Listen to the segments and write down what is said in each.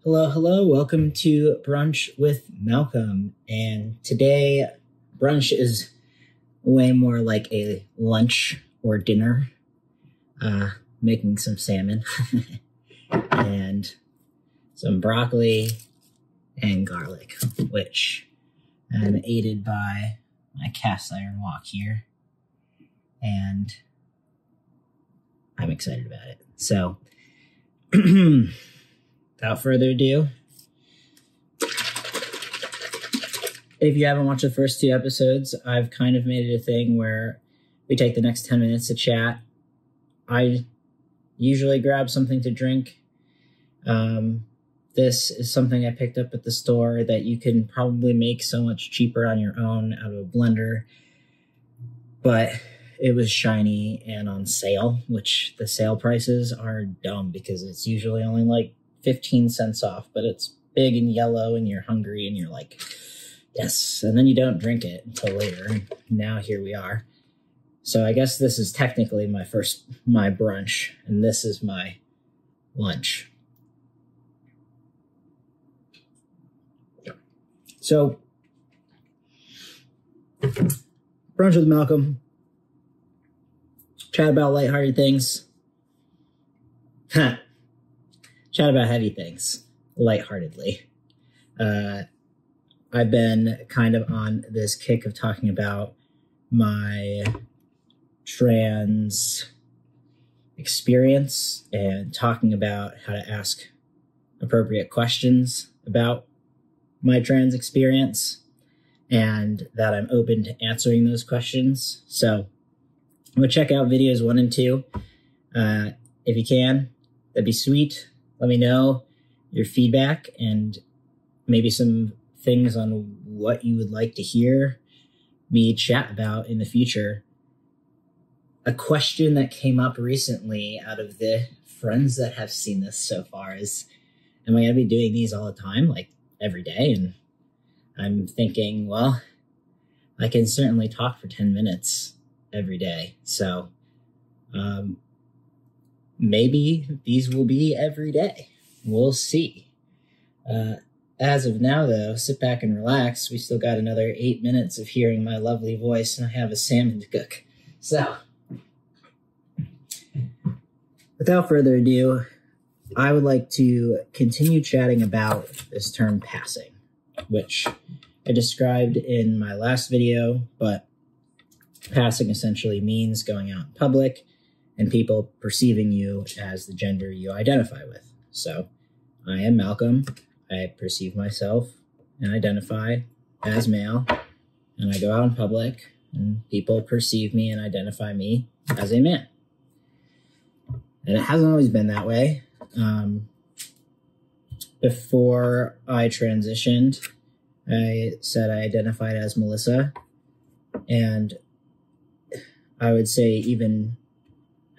Hello, hello. Welcome to Brunch with Malcom. And today, brunch is way more like a lunch or dinner. Making some salmon and some broccoli and garlic, which I'm aided by my cast iron wok here. And I'm excited about it. So, without further ado, if you haven't watched the first two episodes, I've kind of made it a thing where we take the next 10 minutes to chat. I usually grab something to drink. This is something I picked up at the store that you can probably make so much cheaper on your own out of a blender. But it was shiny and on sale, which the sale prices are dumb because it's usually only like 15 cents off, but it's big and yellow and you're hungry and you're like, yes. And then you don't drink it until later. And now here we are. So I guess this is technically my brunch, and this is my lunch. So, brunch with Malcolm. Chat about lighthearted things. Chat about heavy things, lightheartedly. I've been kind of on this kick of talking about my trans experience and talking about how to ask appropriate questions about my trans experience and that I'm open to answering those questions. So I'm going to check out videos 1 and 2. If you can, that'd be sweet. Let me know your feedback and maybe some things on what you would like to hear me chat about in the future. A question that came up recently out of the friends that have seen this so far is, am I going to be doing these all the time, like every day? And I'm thinking, well, I can certainly talk for 10 minutes every day. So maybe these will be every day. We'll see. As of now, though, sit back and relax. We still got another 8 minutes of hearing my lovely voice, and I have a salmon to cook. So, without further ado, I would like to continue chatting about this term passing, which I described in my last video, but passing essentially means going out in public and people perceiving you as the gender you identify with. So, I am Malcolm. I perceive myself and identify as male, and I go out in public and people perceive me and identify me as a man. And it hasn't always been that way. Before I transitioned, I said I identified as Melissa, and I would say even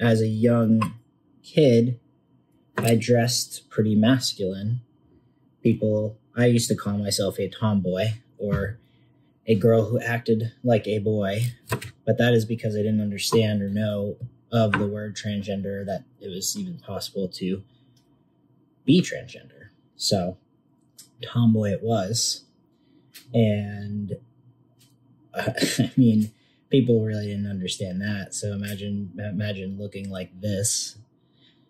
as a young kid, I dressed pretty masculine. I used to call myself a tomboy or a girl who acted like a boy, but that is because I didn't understand or know of the word transgender, that it was even possible to be transgender. So tomboy it was. And I mean, people really didn't understand that. So imagine looking like this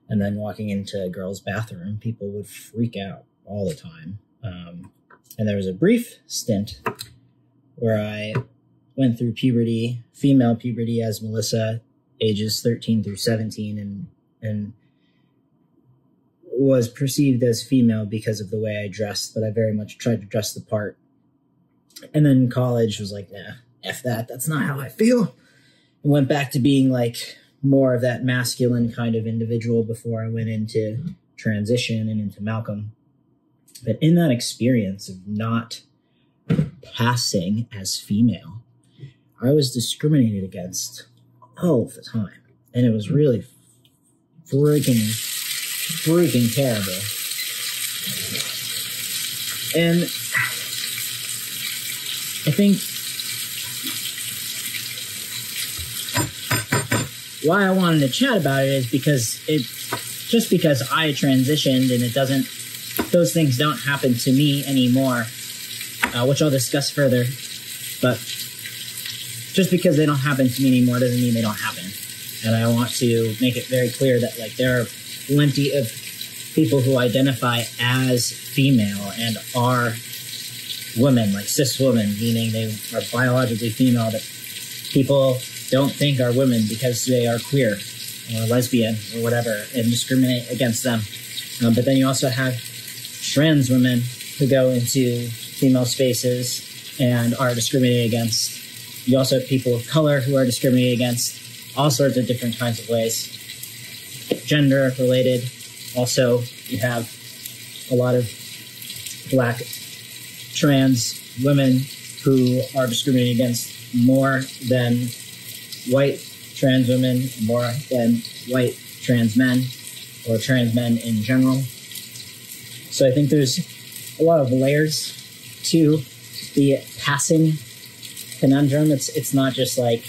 and then walking into a girl's bathroom. People would freak out all the time. And there was a brief stint where I went through puberty, female puberty as Melissa, ages 13 through 17, and was perceived as female because of the way I dressed, but I very much tried to dress the part. And then college was like, nah, F that, that's not how I feel. And went back to being like more of that masculine kind of individual before I went into transition and into Malcolm. But in that experience of not passing as female, I was discriminated against all of the time. And it was really freaking terrible. And I think why I wanted to chat about it is because because I transitioned and it doesn't those things don't happen to me anymore, which I'll discuss further. But just because they don't happen to me anymore doesn't mean they don't happen. And I want to make it very clear that like there are plenty of people who identify as female and are women, like cis women, meaning they are biologically female, that people don't think are women because they are queer or lesbian or whatever, and discriminate against them. But then you also have trans women who go into female spaces and are discriminated against. You also have people of color who are discriminated against all sorts of different kinds of ways. Gender related. Also, you have a lot of Black trans women who are discriminated against more than white trans women, more than white trans men, or trans men in general. So I think there's a lot of layers to the passing conundrum. It's not just like,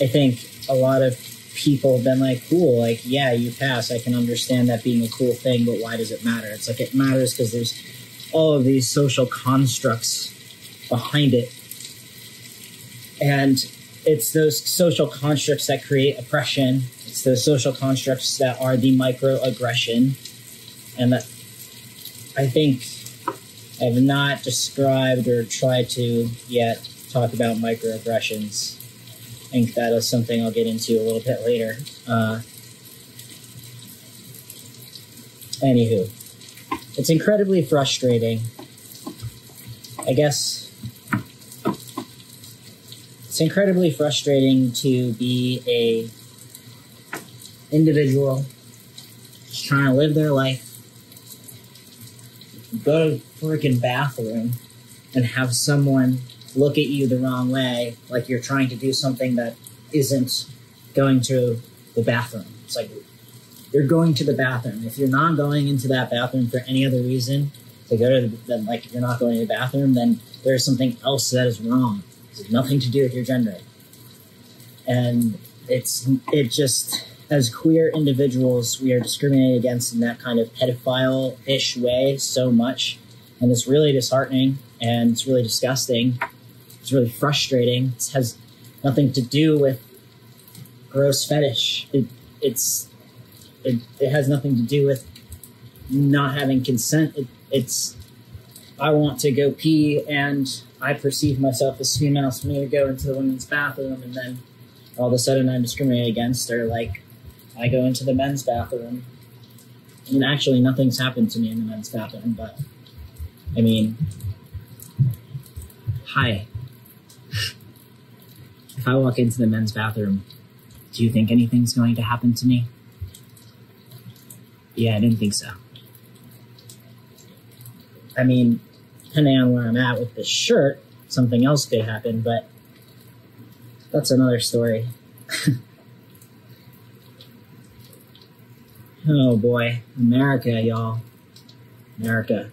I think a lot of people have been like, cool, like, yeah, you pass. I can understand that being a cool thing, but why does it matter? It's like, it matters because there's all of these social constructs behind it. And it's those social constructs that create oppression. It's those social constructs that are the microaggression. And that I think I have not described or tried to yet talk about microaggressions. I think that is something I'll get into a little bit later. Anywho, it's incredibly frustrating. I guess it's incredibly frustrating to be a individual just trying to live their life, go to the freaking bathroom, and have someone look at you the wrong way, like you're trying to do something that isn't going to the bathroom. It's like, you're going to the bathroom. If you're not going into that bathroom for any other reason to go to then like you're not going to the bathroom, then there's something else that is wrong. It has nothing to do with your gender. And it just, as queer individuals, we are discriminated against in that kind of pedophile-ish way so much. And it's really disheartening, and it's really disgusting. It's really frustrating. It has nothing to do with gross fetish. It has nothing to do with not having consent. It's I want to go pee, and I perceive myself as female, so I'm going to go into the women's bathroom, and then all of a sudden I'm discriminated against, or like I go into the men's bathroom. And actually, nothing's happened to me in the men's bathroom, but I mean, hi. If I walk into the men's bathroom, do you think anything's going to happen to me? Yeah, I didn't think so. I mean, depending on where I'm at with this shirt, something else could happen, but that's another story. Oh boy, America, y'all. America.